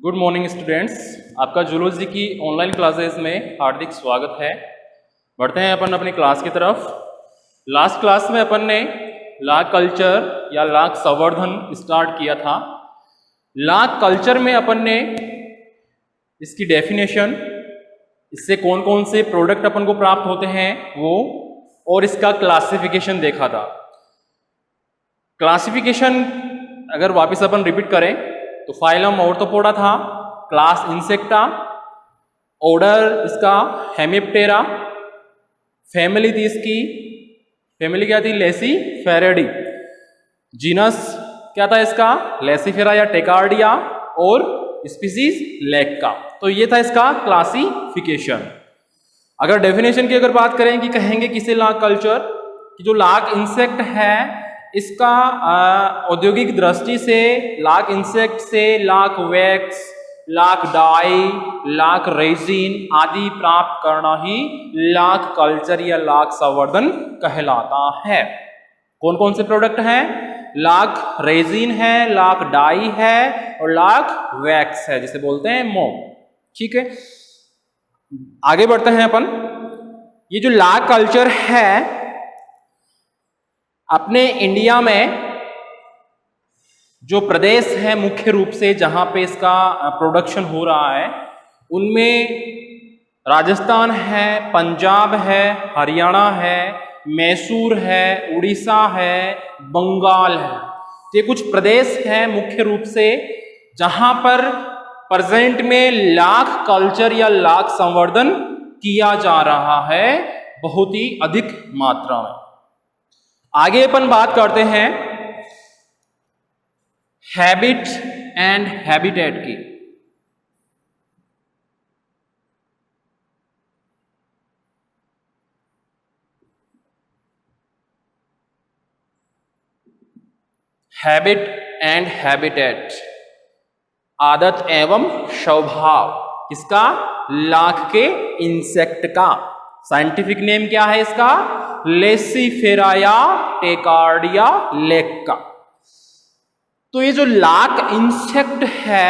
Good morning students, आपका zoology की online classes में हार्दिक स्वागत है। बढ़ते हैं अपन अपनी क्लास की तरफ। लास्ट क्लास में अपन ने लाख कल्चर या लाख संवर्धन स्टार्ट किया था। लाख कल्चर में अपन ने इसकी डेफिनेशन, इससे कौन कौन से प्रोडक्ट अपन को प्राप्त होते हैं वो, और इसका क्लासिफिकेशन देखा था। क्लासिफिकेशन अगर वापस अपन रिपीट करें तो फाइलम ऑर्थोपोडा था, क्लास इंसेक्टा, ऑर्डर इसका हेमिप्टेरा, फैमिली थी इसकी, फैमिली क्या थी, लेसिफेराइडी, जीनस क्या था इसका, लेसिफेरा या टेकार्डिया, और स्पीसीज लेक्का। तो ये था इसका क्लासिफिकेशन। अगर डेफिनेशन की अगर बात करें कि कहेंगे किसे लाख कल्चर, कि जो लाख इंसेक्ट है इसका औद्योगिक दृष्टि से लाख इंसेक्ट से लाख वैक्स, लाख डाई, लाख रेजिन आदि प्राप्त करना ही लाख कल्चर या लाख संवर्धन कहलाता है। कौन कौन से प्रोडक्ट हैं? लाख रेजिन है, लाख डाई है और लाख वैक्स है, जिसे बोलते हैं मोम। ठीक है, आगे बढ़ते हैं अपन। ये जो लाख कल्चर है अपने इंडिया में जो प्रदेश है मुख्य रूप से जहां पे इसका प्रोडक्शन हो रहा है, उनमें राजस्थान है, पंजाब है, हरियाणा है, मैसूर है, उड़ीसा है, बंगाल है। ये कुछ प्रदेश हैं मुख्य रूप से जहां पर प्रेजेंट में लाख कल्चर या लाख संवर्धन किया जा रहा है, बहुत ही अधिक मात्रा में। आगे अपन बात करते हैं हैबिट एंड हैबिटेट की। हैबिट एंड हैबिटेट, आदत एवं स्वभाव, किसका? लाख के इंसेक्ट का। साइंटिफिक नेम क्या है इसका? लेसिफेराया टेकार्डिया लेक्का। तो ये जो लाख इंसेक्ट है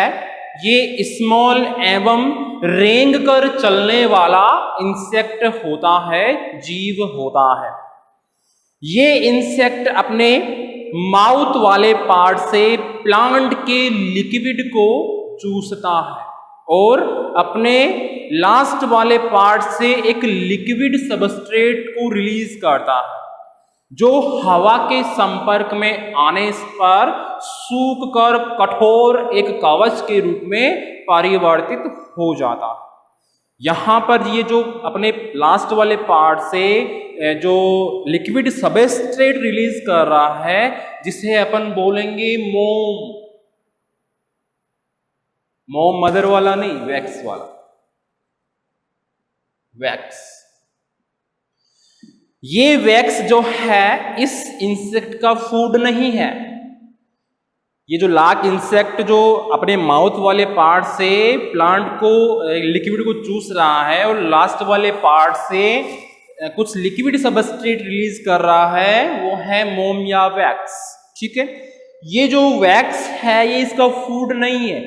ये स्मॉल एवं रेंग कर चलने वाला इंसेक्ट होता है, जीव होता है। ये इंसेक्ट अपने माउथ वाले पार्ट से प्लांट के लिक्विड को चूसता है और अपने लास्ट वाले पार्ट से एक लिक्विड सबस्ट्रेट को रिलीज करता है, जो हवा के संपर्क में आने पर सूख कर कठोर एक कवच के रूप में परिवर्तित हो जाता है। यहां पर ये जो अपने लास्ट वाले पार्ट से जो लिक्विड सबस्ट्रेट रिलीज कर रहा है, जिसे अपन बोलेंगे मोम। मोम मदर वाला नहीं, वैक्स वाला, वैक्स। ये वैक्स जो है इस इंसेक्ट का फूड नहीं है। ये जो लाख इंसेक्ट जो अपने माउथ वाले पार्ट से प्लांट को लिक्विड को चूस रहा है और लास्ट वाले पार्ट से कुछ लिक्विड सबस्ट्रेट रिलीज कर रहा है, वो है मोम या वैक्स। ठीक है, ये जो वैक्स है ये इसका फूड नहीं है,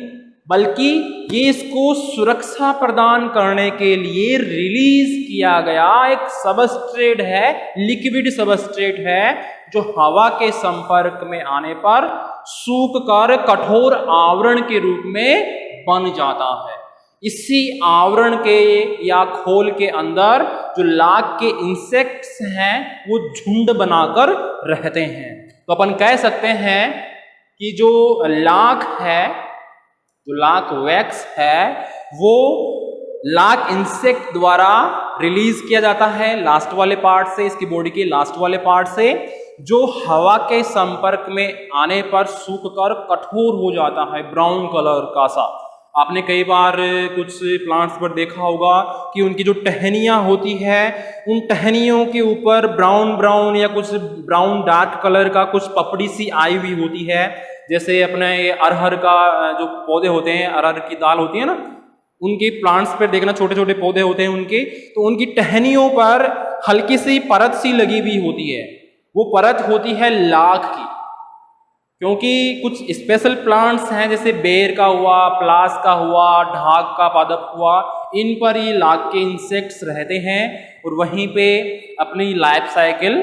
बल्कि ये इसको सुरक्षा प्रदान करने के लिए रिलीज किया गया एक सबस्ट्रेट है, लिक्विड सबस्ट्रेट है, जो हवा के संपर्क में आने पर सूख कर कठोर आवरण के रूप में बन जाता है। इसी आवरण के या खोल के अंदर जो लाख के इंसेक्ट्स हैं वो झुंड बनाकर रहते हैं। तो अपन कह सकते हैं कि जो लाख है, जो लाख वैक्स है, वो लाख इंसेक्ट द्वारा रिलीज किया जाता है लास्ट वाले पार्ट से, इसकी बॉडी के लास्ट वाले पार्ट से, जो हवा के संपर्क में आने पर सूख कर कठोर हो जाता है, ब्राउन कलर का सा। आपने कई बार कुछ प्लांट्स पर देखा होगा कि उनकी जो टहनियां होती है, उन टहनियों के ऊपर ब्राउन ब्राउन या कुछ ब्राउन डार्क कलर का कुछ पपड़ी सी आई हुई होती है। जैसे अपने ये अरहर का जो पौधे होते हैं, अरहर की दाल होती है ना, उनके प्लांट्स पर देखना छोटे छोटे पौधे होते हैं उनके, तो उनकी टहनियों पर हल्की सी परत सी लगी हुई होती है, वो परत होती है लाख की। क्योंकि कुछ स्पेशल प्लांट्स हैं जैसे बेर का हुआ, प्लास का हुआ, ढाक का पादप हुआ, इन पर ये लाख के इंसेक्ट्स रहते हैं और वहीं पे अपनी लाइफ साइकिल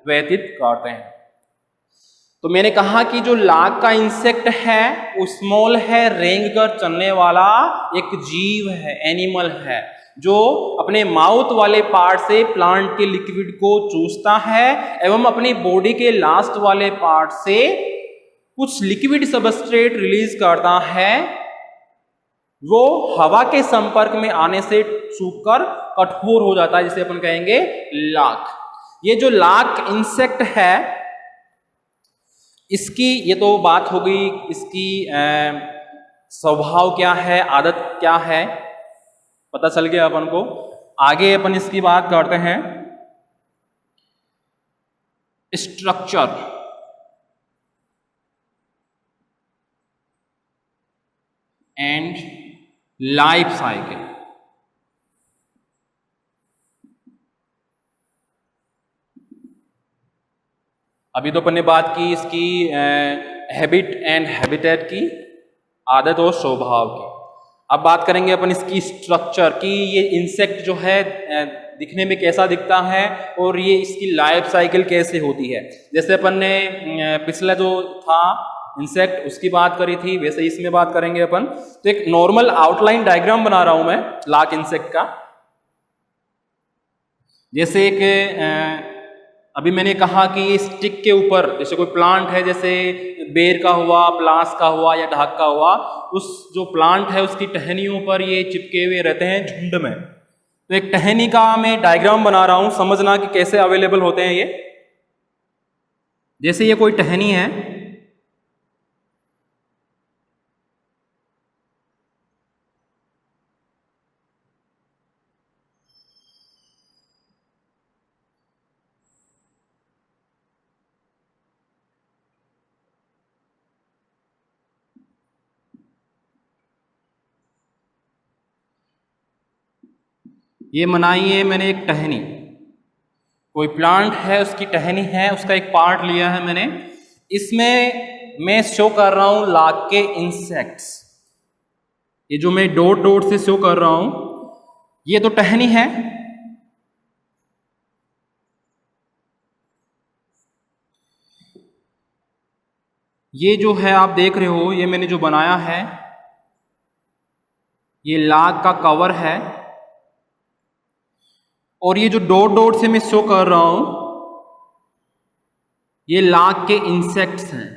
व्यतीत करते हैं। तो मैंने कहा कि जो लाख का इंसेक्ट है वो स्मॉल है, रेंग कर चलने वाला एक जीव है, एनिमल है, जो अपने माउथ वाले पार्ट से प्लांट के लिक्विड को चूसता है एवं अपनी बॉडी के लास्ट वाले पार्ट से कुछ लिक्विड सबस्ट्रेट रिलीज करता है। वो हवा के संपर्क में आने से सूखकर कठोर हो जाता है, जिसे अपन कहेंगे लाख। ये जो लाख इंसेक्ट है, इसकी ये तो बात हो गई, इसकी स्वभाव क्या है, आदत क्या है, पता चल गया अपन को। आगे अपन इसकी बात करते हैं स्ट्रक्चर। And life cycle. अभी तो अपन ने बात की इसकी हैबिट एंड हैबिटेट की, आदत और स्वभाव की। अब बात करेंगे अपन इसकी स्ट्रक्चर की, ये इंसेक्ट जो है दिखने में कैसा दिखता है और ये इसकी लाइफ साइकिल कैसे होती है। जैसे अपन ने पिछला जो था इंसेक्ट उसकी बात करी थी, वैसे इसमें बात करेंगे अपन। तो एक नॉर्मल आउटलाइन डायग्राम बना रहा हूं मैं लाख इंसेक्ट का। जैसे एक अभी मैंने कहा कि ये स्टिक के ऊपर, जैसे कोई प्लांट है, जैसे बेर का हुआ, प्लास का हुआ या ढाक का हुआ, उस जो प्लांट है उसकी टहनियों पर ये चिपके हुए रहते हैं झुंड में। तो एक टहनी का मैं डायग्राम बना रहा हूं, समझना कि कैसे अवेलेबल होते हैं ये। जैसे ये कोई टहनी है, ये बनाई है मैंने एक टहनी। कोई प्लांट है उसकी टहनी है, उसका एक पार्ट लिया है मैंने। इसमें मैं शो कर रहा हूं लाख के इंसेक्ट्स। ये जो मैं डॉट डॉट से शो कर रहा हूं, ये तो टहनी है। ये जो है आप देख रहे हो, ये मैंने जो बनाया है ये लाख का कवर है। और ये जो डॉट डॉट से मैं शो कर रहा हूं ये लाख के इंसेक्ट्स हैं।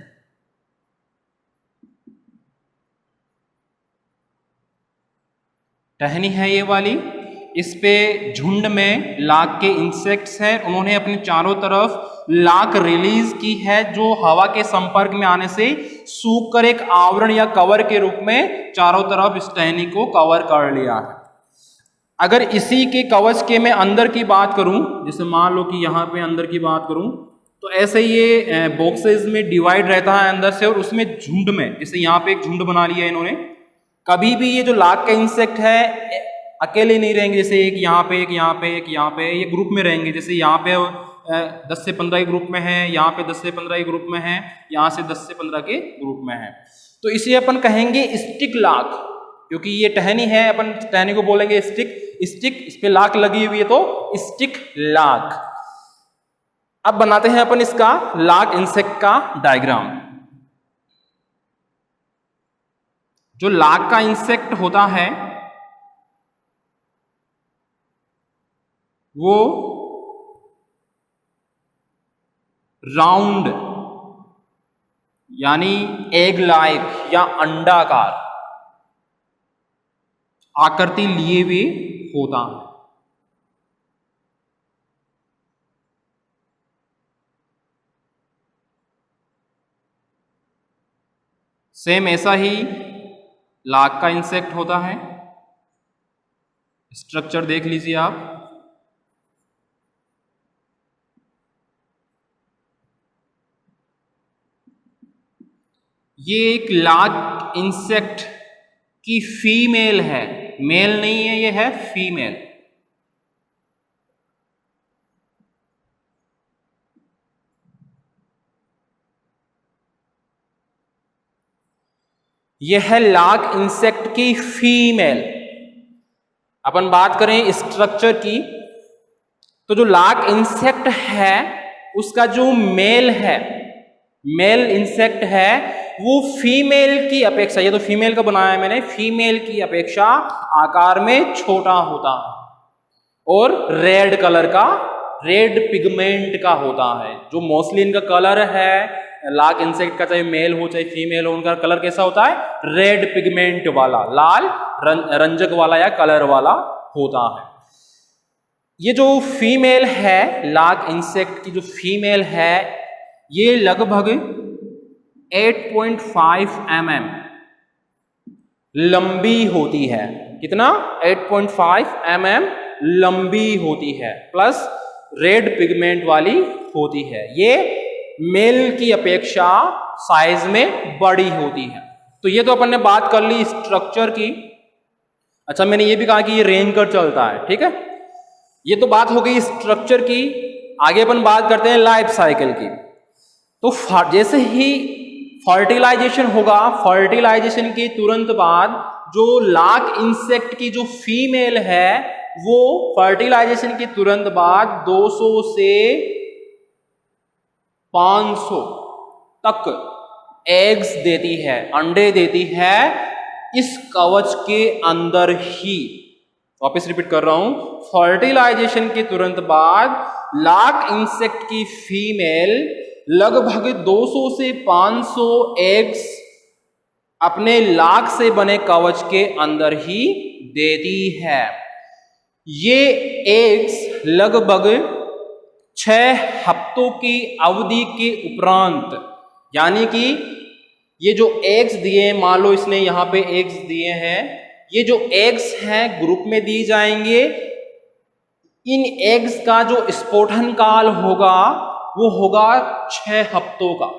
टहनी है ये वाली, इस पे झुंड में लाख के इंसेक्ट्स हैं। उन्होंने अपने चारों तरफ लाख रिलीज की है, जो हवा के संपर्क में आने से सूख कर एक आवरण या कवर के रूप में चारों तरफ इस टहनी को कवर कर लिया है। अगर इसी के कवच के मैं अंदर की बात करूं, जैसे मान लो कि यहाँ पे अंदर की बात करूं, तो ऐसे ये बॉक्सेस में डिवाइड रहता है अंदर से, और उसमें झुंड में, जैसे यहाँ पे एक झुंड बना लिया है इन्होंने। कभी भी ये जो लाख का इंसेक्ट है अकेले नहीं रहेंगे, जैसे एक यहाँ पे, एक यहाँ पे, एक यहाँ पे, ये ग्रुप में रहेंगे। जैसे यहाँ पे 10 से 15 के ग्रुप में है, यहाँ पे 10 से 15 के ग्रुप में है, यहाँ से 10 से 15 के ग्रुप में है। तो इसे अपन कहेंगे स्टिक लाख, क्योंकि ये टहनी है, अपन टहनी को बोलेंगे स्टिक। स्टिक, इस पे लाख लगी हुई है तो स्टिक लाख। अब बनाते हैं अपन इसका लाख इंसेक्ट का डायग्राम। जो लाख का इंसेक्ट होता है वो राउंड यानी एग लाइक या अंडाकार आकृति लिए हुए होता है। सेम ऐसा ही लाख का इंसेक्ट होता है। स्ट्रक्चर देख लीजिए आप। ये एक लाख इंसेक्ट की फीमेल है, मेल नहीं है, ये है फीमेल। यह है लाक इंसेक्ट की फीमेल। अपन बात करें स्ट्रक्चर की, तो जो लाक इंसेक्ट है उसका जो मेल है, मेल इंसेक्ट है, वो फीमेल की अपेक्षा, ये तो फीमेल का बनाया है मैंने, फीमेल की अपेक्षा आकार में छोटा होता है और रेड कलर का, रेड पिगमेंट का होता है। जो मोस्टली इनका कलर है लाक इंसेक्ट का, चाहे मेल हो चाहे फीमेल हो, उनका कलर कैसा होता है? रेड पिगमेंट वाला, लाल रंजक वाला या कलर वाला होता है। ये जो फीमेल है, लाक इंसेक्ट की जो फीमेल है, ये लगभग 8.5 mm लंबी होती है। कितना? 8.5 mm लंबी होती है, प्लस रेड पिगमेंट वाली होती है। ये मेल की अपेक्षा साइज में बड़ी होती है। तो ये तो अपन ने बात कर ली स्ट्रक्चर की। अच्छा, मैंने ये भी कहा कि ये रेंज कर चलता है, ठीक है। ये तो बात हो गई स्ट्रक्चर की। आगे अपन बात करते हैं लाइफ साइकिल की। तो जैसे ही फर्टिलाइजेशन होगा, फर्टिलाइजेशन के तुरंत बाद जो लाक इंसेक्ट की जो फीमेल है वो फर्टिलाइजेशन के तुरंत बाद 200 से 500 तक एग्स देती है, अंडे देती है इस कवच के अंदर ही। वापस रिपीट कर रहा हूं, फर्टिलाइजेशन के तुरंत बाद लाक इंसेक्ट की फीमेल लगभग 200 से 500 एग्स अपने लाक से बने कवच के अंदर ही देती है। ये एग्स लगभग 6 हफ्तों की अवधि के उपरांत, यानी कि ये जो एग्स दिए, मान लो इसने यहां पे एग्स दिए हैं, ये जो एग्स हैं ग्रुप में दी जाएंगे। इन एग्स का जो स्फोटन काल होगा वो होगा 6 हफ्तों का।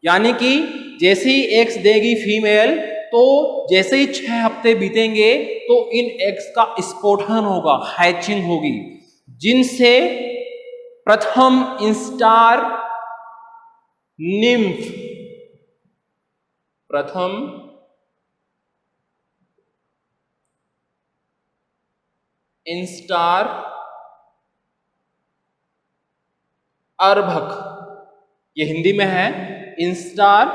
यानी कि जैसे ही एग्स देगी फीमेल, तो जैसे ही 6 हफ्ते बीतेंगे तो इन एग्स का स्फोटन होगा, हैचिंग होगी, जिनसे प्रथम इंस्टार निम्फ, प्रथम इंस्टार अर्भक, ये हिंदी में है इंस्टार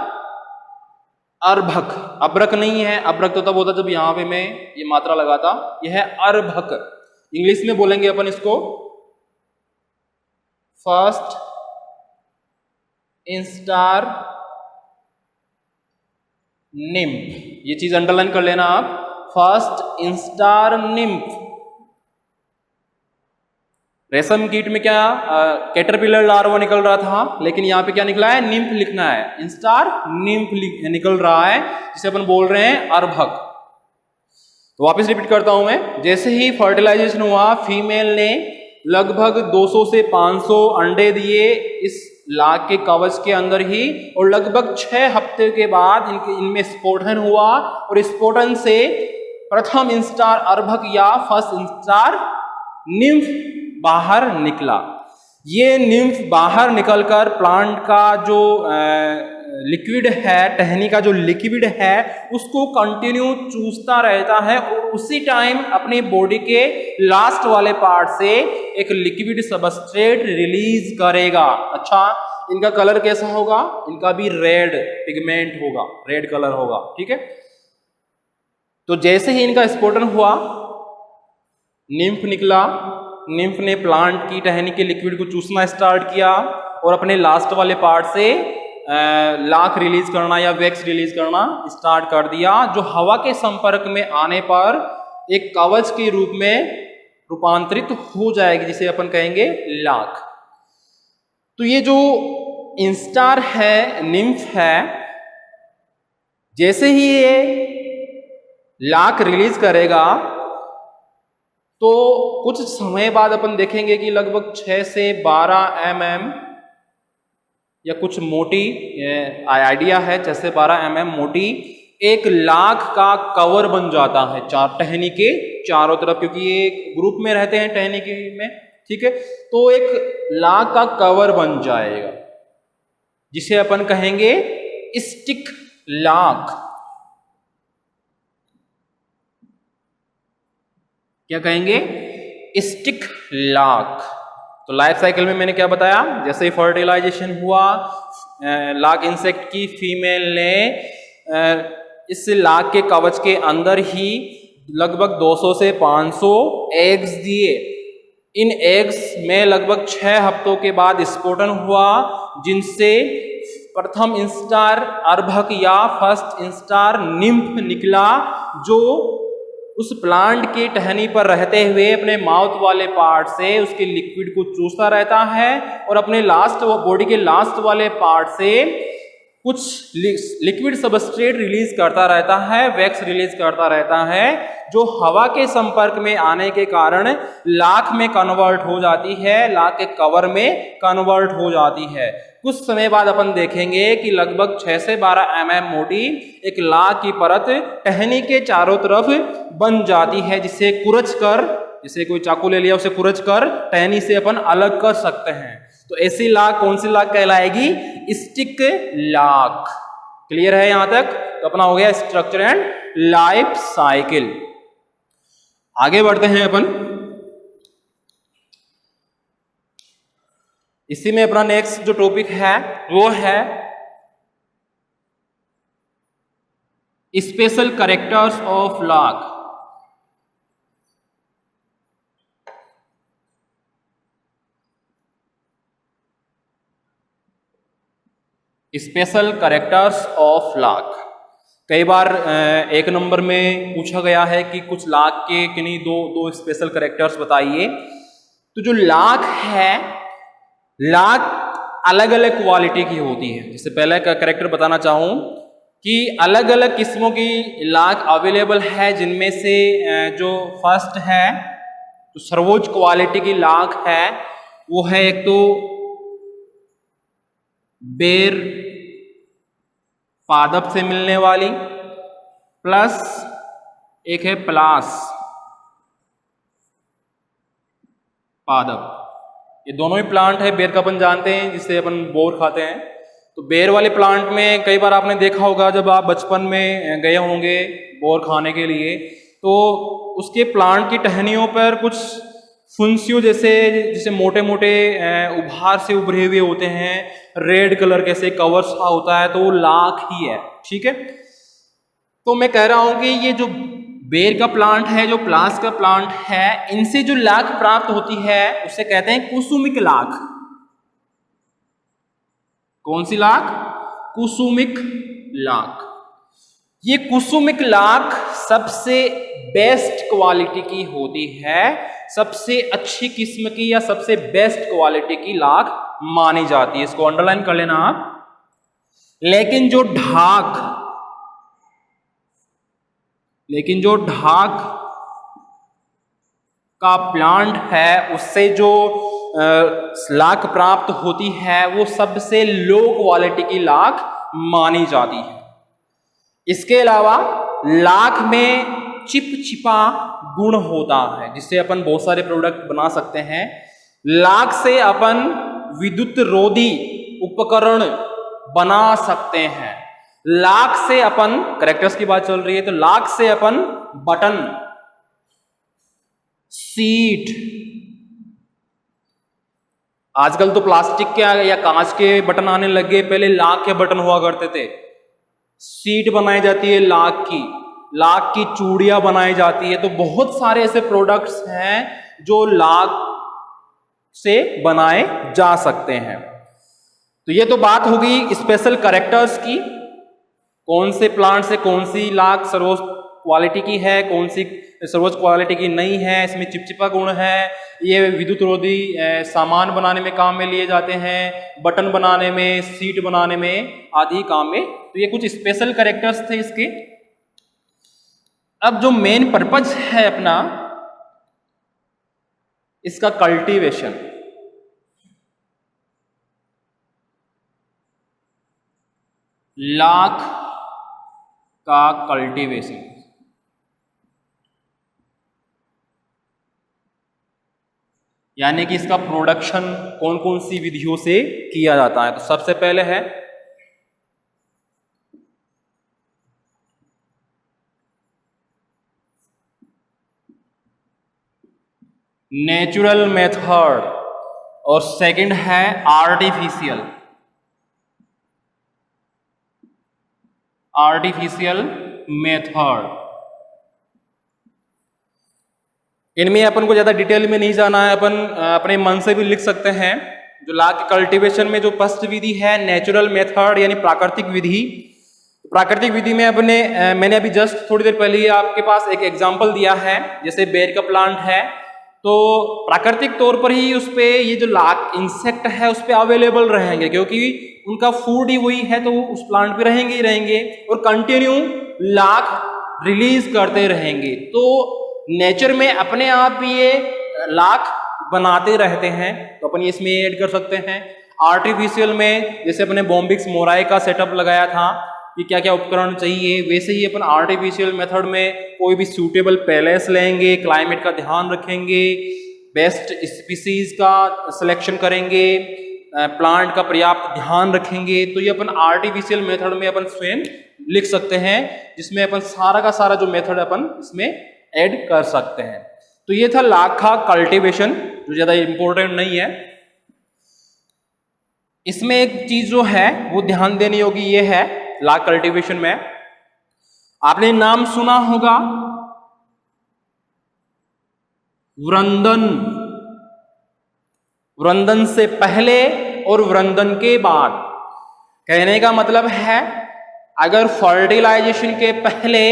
अर्भक, अब्रक नहीं है। अब्रक तो तब होता जब यहां पे मैं ये मात्रा लगाता। यह है अर्भक, इंग्लिश में बोलेंगे अपन इसको फर्स्ट इंस्टार निम्फ। ये चीज अंडरलाइन कर लेना आप, फर्स्ट इंस्टार निम्फ। रेशम कीट में क्या कैटरपिलर लार्वा निकल रहा था, लेकिन यहाँ पे क्या निकला है? निम्फ लिखना है, इंस्टार निम्फ निकल रहा है, जिसे अपन बोल रहे हैं अर्भक। तो वापस रिपीट करता हूं मैं, जैसे ही फर्टिलाइजेशन हुआ, फीमेल ने लगभग 200 से 500 अंडे दिए इस लाक के कवच के अंदर ही, और लगभग 6 हफ्ते के बाद इनमें स्फोटन हुआ, और स्फोटन से प्रथम इंस्टार अर्भक या फर्स्ट इंस्टार निम्फ बाहर निकला। ये निम्फ बाहर निकलकर प्लांट का जो लिक्विड है, टहनी का जो लिक्विड है, उसको कंटिन्यू चूसता रहता है, और उसी टाइम अपनी बॉडी के लास्ट वाले पार्ट से एक लिक्विड सबस्ट्रेट रिलीज करेगा। अच्छा, इनका कलर कैसा होगा? इनका भी रेड पिगमेंट होगा, रेड कलर होगा, ठीक है। तो जैसे ही इनका स्फोटन हुआ, निम्फ निकला, निम्फ ने प्लांट की टहनी के लिक्विड को चूसना स्टार्ट किया और अपने लास्ट वाले पार्ट से लाक रिलीज करना या वैक्स रिलीज करना स्टार्ट कर दिया, जो हवा के संपर्क में आने पर एक कवच के रूप में रूपांतरित हो जाएगी, जिसे अपन कहेंगे लाक। तो ये जो इंस्टार है, निम्फ है, जैसे ही ये लाक रिलीज करेगा तो कुछ समय बाद अपन देखेंगे कि लगभग 6 से 12 mm या कुछ मोटी आइडिया है, 6 से 12 mm मोटी एक लाख का कवर बन जाता है टहनी के चारों तरफ, क्योंकि ये ग्रुप में रहते हैं टहनी के में, ठीक है। तो एक लाख का कवर बन जाएगा, जिसे अपन कहेंगे स्टिक लाक। क्या कहेंगे? स्टिक लाक। तो लाइफ साइकिल में मैंने क्या बताया, जैसे ही फर्टिलाइजेशन हुआ लाक इंसेक्ट की फीमेल ने इस लाक के कवच के अंदर ही लगभग 200 से 500 एग्स दिए। इन एग्स में लगभग 6 हफ्तों के बाद स्फोटन हुआ, जिनसे प्रथम इंस्टार अर्भक या फर्स्ट इंस्टार निम्फ निकला, जो उस प्लांट के टहनी पर रहते हुए अपने माउथ वाले पार्ट से उसके लिक्विड को चूसता रहता है और अपने लास्ट बॉडी के लास्ट वाले पार्ट से कुछ लिक्विड सबस्ट्रेट रिलीज करता रहता है, वैक्स रिलीज करता रहता है, जो हवा के संपर्क में आने के कारण लाख में कन्वर्ट हो जाती है, लाख के कवर में कन्वर्ट हो जाती है। कुछ समय बाद अपन देखेंगे कि लगभग 6 से 12 mm मोटी एक लाख की परत टहनी के चारों तरफ बन जाती है, जिसे कुरच कर, जैसे कोई चाकू ले लिया उसे कुरच कर टहनी से अपन अलग कर सकते हैं। तो ऐसी लाख कौन सी लाख कहलाएगी? स्टिक लाख। क्लियर है यहां तक? तो अपना हो गया स्ट्रक्चर एंड लाइफ साइकिल। आगे बढ़ते हैं अपन। इसी में अपना नेक्स्ट जो टॉपिक है वो है special characters of lakh. Special characters of lakh. कई बार 1 नंबर में पूछा गया है कि कुछ लाख के किन्हीं दो स्पेशल कैरेक्टर्स बताइए। तो जो लाख है, लाख अलग अलग क्वालिटी की होती है। जैसे पहले का कैरेक्टर बताना चाहूं कि अलग अलग किस्मों की लाख अवेलेबल है, जिनमें से जो फर्स्ट है, जो सर्वोच्च क्वालिटी की लाख है, वो है एक तो बेर पादप से मिलने वाली, प्लस एक है प्लास पादप। ये दोनों ही प्लांट है। बेर का अपन जानते हैं, जिससे अपन बोर खाते हैं। तो बेर वाले प्लांट में कई बार आपने देखा होगा, जब आप बचपन में गए होंगे बोर खाने के लिए, तो उसके प्लांट की टहनियों पर कुछ फुंसियों जैसे मोटे मोटे उभार से उभरे हुए होते हैं, रेड कलर के से कवर सा होता है, तो वो लाख ही है। ठीक है। तो मैं कह रहा हूं कि ये जो बेर का प्लांट है, जो प्लास का प्लांट है, इनसे जो लाख प्राप्त होती है उसे कहते हैं कुसुमिक लाख। कौन सी लाख? कुसुमिक लाख। ये कुसुमिक लाख सबसे बेस्ट क्वालिटी की होती है, सबसे अच्छी किस्म की या सबसे बेस्ट क्वालिटी की लाख मानी जाती है। इसको अंडरलाइन कर लेना आप। लेकिन जो ढाक का प्लांट है, उससे जो लाख प्राप्त होती है, वो सबसे लो क्वालिटी की लाख मानी जाती है। इसके अलावा लाख में चिपचिपा गुण होता है, जिससे अपन बहुत सारे प्रोडक्ट बना सकते हैं। लाख से अपन विद्युत रोधी उपकरण बना सकते हैं। लाख से अपन, कैरेक्टर्स की बात चल रही है, तो लाख से अपन बटन, सीट, आजकल तो प्लास्टिक के या कांच के बटन आने लगे, पहले लाख के बटन हुआ करते थे। सीट बनाई जाती है लाख की चूड़ियां बनाई जाती है। तो बहुत सारे ऐसे प्रोडक्ट्स हैं जो लाख से बनाए जा सकते हैं। तो ये तो बात होगी स्पेशल कैरेक्टर्स की, कौन से प्लांट से कौन सी लाख सर्वोच्च क्वालिटी की है, कौन सी सर्वोच्च क्वालिटी की नहीं है, इसमें चिपचिपा गुण है, ये विद्युत रोधी सामान बनाने में काम में लिए जाते हैं, बटन बनाने में, सीट बनाने में आदि काम में। तो ये कुछ स्पेशल कैरेक्टर्स थे इसके। अब जो मेन पर्पज है अपना इसका कल्टीवेशन, लाख का कल्टीवेशन, यानी कि इसका प्रोडक्शन कौन कौन सी विधियों से किया जाता है। तो सबसे पहले है नेचुरल मेथड और सेकंड है आर्टिफिशियल मेथड। इनमें अपन को ज्यादा डिटेल में नहीं जाना है, अपन अपने मन से भी लिख सकते हैं। जो लाख के कल्टीवेशन में जो फर्स्ट विधि है नेचुरल मेथड यानी प्राकृतिक विधि। प्राकृतिक विधि में मैंने अभी जस्ट थोड़ी देर पहले आपके पास एक एग्जांपल दिया है, जैसे बेर का प्लांट है तो प्राकृतिक तौर पर ही उस पे ये जो लाख इंसेक्ट है उस पे अवेलेबल रहेंगे, क्योंकि उनका फूड ही वही है, तो उस प्लांट पे रहेंगे ही रहेंगे और कंटिन्यू लाख रिलीज करते रहेंगे। तो नेचर में अपने आप ये लाख बनाते रहते हैं, तो अपन इसमें ऐड कर सकते हैं। आर्टिफिशियल में जैसे अपने बॉम्बिक्स मोराई का सेटअप लगाया था कि क्या क्या उपकरण चाहिए, वैसे ही अपन आर्टिफिशियल मेथड में कोई भी सूटेबल पैलेस लेंगे, क्लाइमेट का ध्यान रखेंगे, बेस्ट स्पीसीज का सिलेक्शन करेंगे, प्लांट का पर्याप्त ध्यान रखेंगे। तो ये अपन आर्टिफिशियल मेथड में अपन स्वयं लिख सकते हैं, जिसमें अपन सारा का सारा जो मेथड अपन इसमें ऐड कर सकते हैं। तो ये था लाख का कल्टीवेशन, जो ज्यादा इंपॉर्टेंट नहीं है। इसमें एक चीज जो है वो ध्यान देने योग्य ये है, लाख कल्टीवेशन में आपने नाम सुना होगा वृंदन। वृंदन से पहले और वृंदन के बाद। कहने का मतलब है अगर फर्टिलाइजेशन के पहले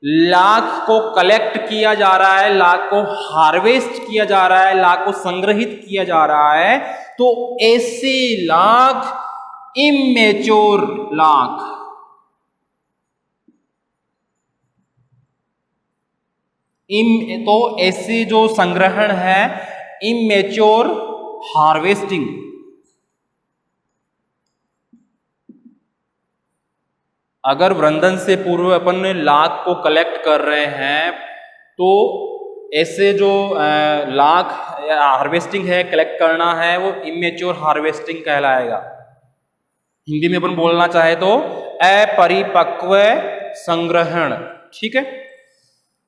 लाख को कलेक्ट किया जा रहा है, लाख को हार्वेस्ट किया जा रहा है, लाख को संग्रहित किया जा रहा है, तो ऐसे लाख इमेच्योर लाख, तो ऐसे जो संग्रहण है इमेच्योर हार्वेस्टिंग। अगर वृंदन से पूर्व अपन लाख को कलेक्ट कर रहे हैं तो ऐसे जो लाख हार्वेस्टिंग है, कलेक्ट करना है, वो इमेच्योर हार्वेस्टिंग कहलाएगा। हिंदी में अपन बोलना चाहे तो अपरिपक्व संग्रहण, ठीक है।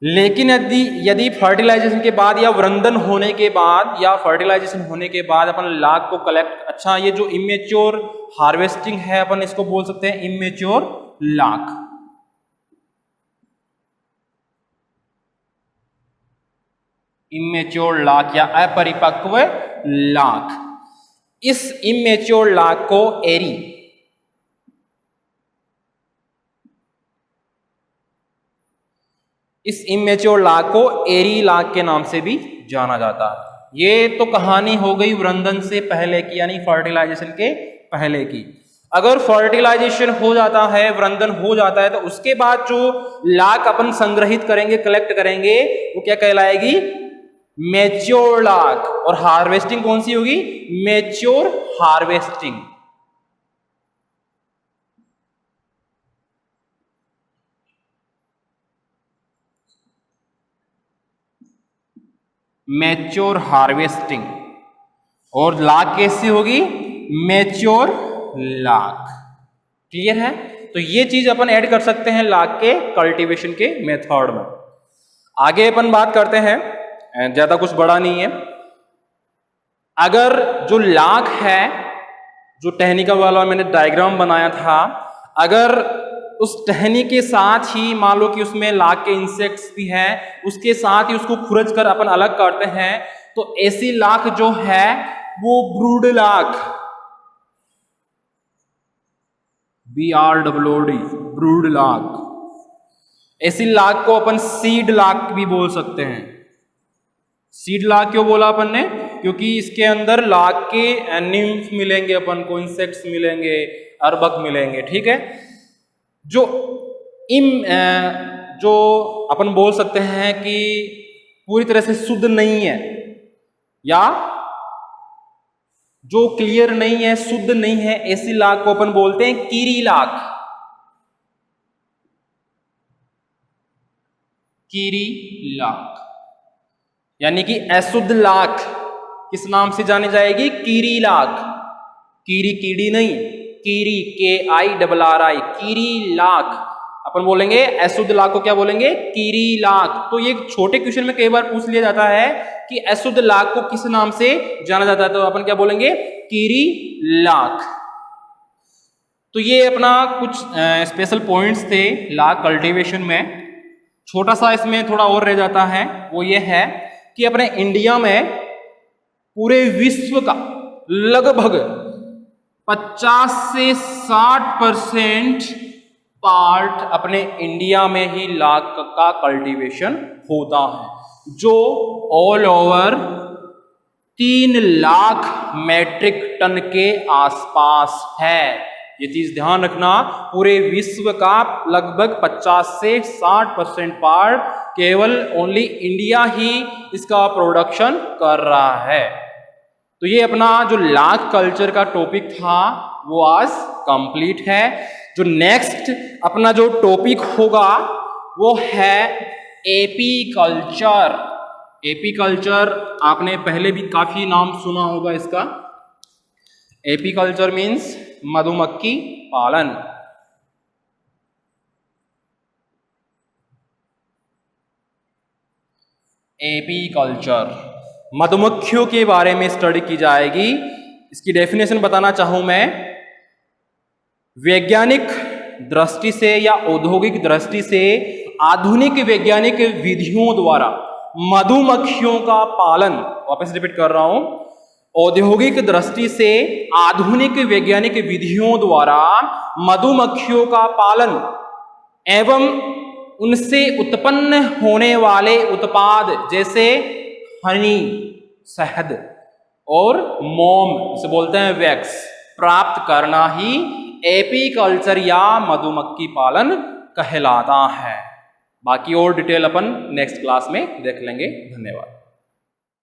लेकिन यदि फर्टिलाइजेशन के बाद या वृंदन होने के बाद या फर्टिलाइजेशन होने के बाद अपन लाख को कलेक्ट, अच्छा ये जो इमेच्योर हार्वेस्टिंग है अपन इसको बोल सकते हैं इमेच्योर लाख। इमेच्योर लाख या अपरिपक्व लाख। इस इमेच्योर लाख को एरी, इस इमेच्योर लाख को एरी लाख के नाम से भी जाना जाता है। ये तो कहानी हो गई वृंदन से पहले की, यानी फर्टिलाइजेशन के पहले की। अगर फर्टिलाइजेशन हो जाता है, वृंदन हो जाता है, तो उसके बाद जो लाख अपन संग्रहित करेंगे, कलेक्ट करेंगे, वो क्या कहलाएगी? मैच्योर लाख। और हार्वेस्टिंग कौन सी होगी? Mature harvesting. Mature harvesting. और लाख कैसी होगी? मैच्योर लाख। क्लियर है? तो ये चीज अपन ऐड कर सकते हैं लाख के कल्टीवेशन के मेथड में। आगे अपन बात करते हैं, ज्यादा कुछ बड़ा नहीं है। अगर जो लाख है, जो टहनी का वाला मैंने डायग्राम बनाया था, अगर उस टहनी के साथ ही मान लो कि उसमें लाख के इंसेक्ट्स भी हैं, उसके साथ ही उसको खुरच कर अपन अलग करते हैं, तो ऐसी लाख जो है वो brood lakh, BROOD, brood lakh. ऐसी लाख को अपन सीड लाख भी बोल सकते हैं। सीड लाख क्यों बोला अपन ने? क्योंकि इसके अंदर लाख के निम्फ मिलेंगे, अपन को इंसेक्ट्स मिलेंगे, अर्भक मिलेंगे, ठीक है। जो अपन बोल सकते हैं कि पूरी तरह से शुद्ध नहीं है या जो क्लियर नहीं है, शुद्ध नहीं है, ऐसी लाख को अपन बोलते हैं कीरी लाख। कीरी लाख यानी कि अशुद्ध लाख किस नाम से जानी जाएगी? कीरी लाख। कीरी कीड़ी नहीं, कीरी KIRRI, कीरी लाख। अपन बोलेंगे अशुद्ध लाख को क्या बोलेंगे? कीरी लाख। तो ये छोटे क्वेश्चन में कई बार पूछ लिया जाता है कि अशुद्ध लाख को किस नाम से जाना जाता है, तो अपन क्या बोलेंगे, कीरी लाख। तो ये अपना कुछ स्पेशल पॉइंट्स थे लाख कल्टीवेशन में। छोटा सा इसमें थोड़ा और रह जाता है, वो ये है कि अपने इंडिया में पूरे विश्व का लगभग 50 से 60% पार्ट अपने इंडिया में ही लाख का कल्टीवेशन होता है, जो all over 3 lakh metric tonne के आसपास है। ये चीज ध्यान रखना, पूरे विश्व का लगभग 50 से 60% पार्ट केवल ओनली इंडिया ही इसका प्रोडक्शन कर रहा है। तो ये अपना जो लाख कल्चर का टॉपिक था वो आज कंप्लीट है। जो नेक्स्ट अपना जो टॉपिक होगा वो है एपी कल्चर। एपी कल्चर आपने पहले भी काफी नाम सुना होगा इसका। एपी कल्चर मीन्स मधुमक्खी पालन। एपी कल्चर मधुमक्खियों के बारे में स्टडी की जाएगी। इसकी डेफिनेशन बताना चाहूं मैं, वैज्ञानिक दृष्टि से या औद्योगिक दृष्टि से आधुनिक वैज्ञानिक विधियों द्वारा मधुमक्खियों का पालन, वापस रिपीट कर रहा हूं, औद्योगिक दृष्टि से आधुनिक वैज्ञानिक विधियों द्वारा मधुमक्खियों का पालन एवं उनसे उत्पन्न होने वाले उत्पाद जैसे हनी, शहद और मोम, इसे बोलते हैं वैक्स, प्राप्त करना ही एपी कल्चर या मधुमक्खी पालन कहलाता है। बाकी और डिटेल अपन नेक्स्ट क्लास में देख लेंगे। धन्यवाद।